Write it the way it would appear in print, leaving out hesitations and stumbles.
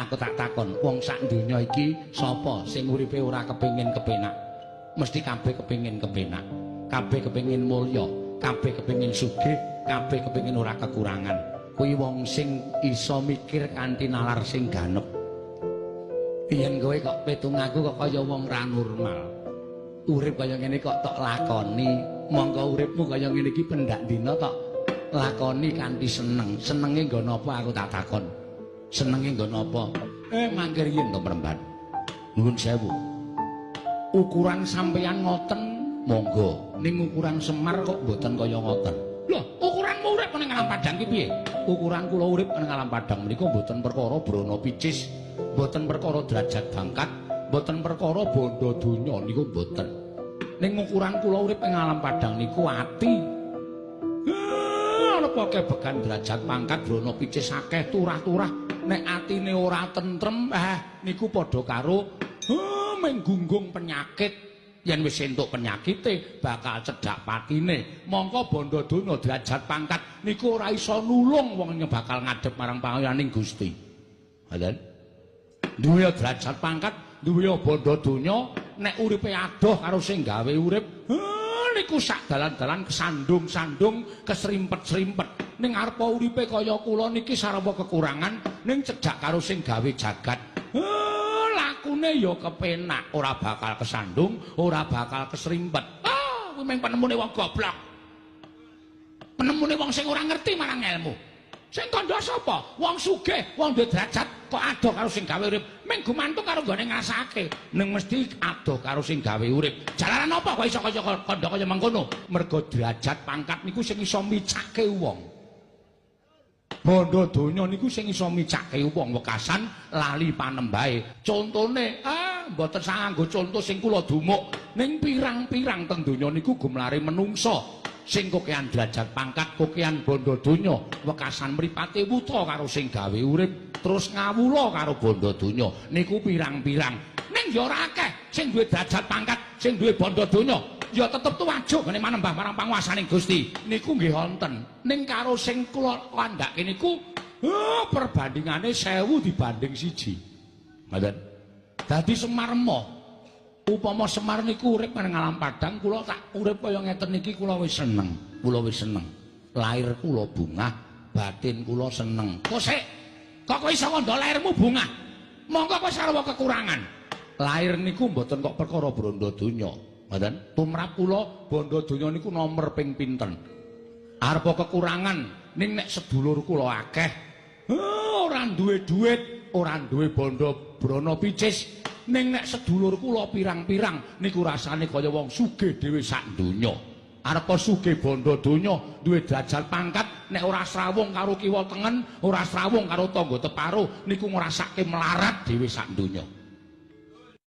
Aku tak takon, wong sak donya iki sapa sing uripe ora kepengin kepenak? Mesti kabeh kepengin kepenak. Kabeh kepengin mulya, kabeh kepengin sugih, kabeh kepengin ora kekurangan. Kuwi wong sing iso mikir kanthi nalar sing ganep. Yen kowe kok pitungaku kok kaya wong ra normal. Urip kaya ngene kok tok lakoni, monggo uripmu kaya ngene iki pendak dina tok lakoni kanthi seneng. Senenge nggo napa aku tak takon. Senenge nggo napa? Mangkir yen to Mremban. Nuwun sewu. Ukuran sampeyan ngoten monggo. Ning ukuran Semar kok mboten kaya ngoten. Lho, ukuranmu urip ning alam padang ki piye? Ukuran kula urip ning alam padang menika mboten perkara brana picis, mboten perkara derajat pangkat, mboten perkara bondo donya niku mboten. Ning ukuran kula urip ing alam padang niku ati. Ana poke began derajat pangkat brana picis akeh turah-turah nek atine ora tentrem niku padha karo menggunggung penyakit. Yen wis entuk penyakite bakal cedhak patine. Mongko bondo donya derajat pangkat niku ora iso nulung wong bakal ngadhep marang pangeyaning Gusti. Ngoten. Duwe derajat pangkat, duwe bondo donya nek uripe adoh karo sing gawe urip, niku sak dalan-dalan kesandung-sandung, kesrimpet-srimpet. Ning arepa uripe kaya kula niki sarwa kekurangan, ning cedhak karo sing gawe jagat. Lakune ya kepenak, ora bakal kesandung, ora bakal kesrimpet. Kuwi mung penemune wong goblok. Penemune wong sing ora ngerti marang ilmu. Sing kandha sapa? Wong sugih, wong duwe derajat kok adoh karo sing gawe urip. Ming gumantung karo nggone ngrasake. Ning mesti adoh karo sing gawe urip. Jalaran apa kok iso kaya kandha kaya mangkono? Mergo derajat pangkat niku sing iso micake wong. Bondo donya niku sing iso micake wong wekasan lali panembahe. Contone, mboten sanggo conto sing kula dumuk. Ning pirang-pirang teng donya niku gumlare menungso. Sing kokean derajat pangkat, kokean bondo donya, wekasan mripate wuta karo sing gawe urip, terus ngawula karo bondo donya. Niku pirang-pirang. Ning ya ora akeh sing duwe derajat pangkat, sing duwe bondo donya. Ya tetep tuwajuk ngene manembah marang panguwasaning Gusti. Niku nggih wonten. Ning karo sing kula kandhake niku perbandingane 1000 dibanding 1. Ngoten. Dadi Semar emoh. Upama Semar niku urip nang alam padang, kula tak urip kaya ngeten iki kula wis seneng. Kula wis seneng. Lair kula bungah, batin kula seneng. Kok sik? Kok kowe iso kandha lairmu bungah? Monggo kowe sarwa kekurangan. Lair niku mboten kok perkara branda donya. Ngoten. Tumrap kula bondo donya niku nomor ping pinten. Arepa kekurangan ning nek sedulur kula akeh ora duwe dhuwit, ora duwe bondo brana picis. Ning nek sedulur kula pirang-pirang niku rasane kaya wong sugih dhewe sak donya. Arepa sugih bondo donya, duwe derajat pangkat, nek ora srawung karo kiwa tengen, ora srawung karo tangga teparuh, niku ngrasake melarat dhewe sak donya.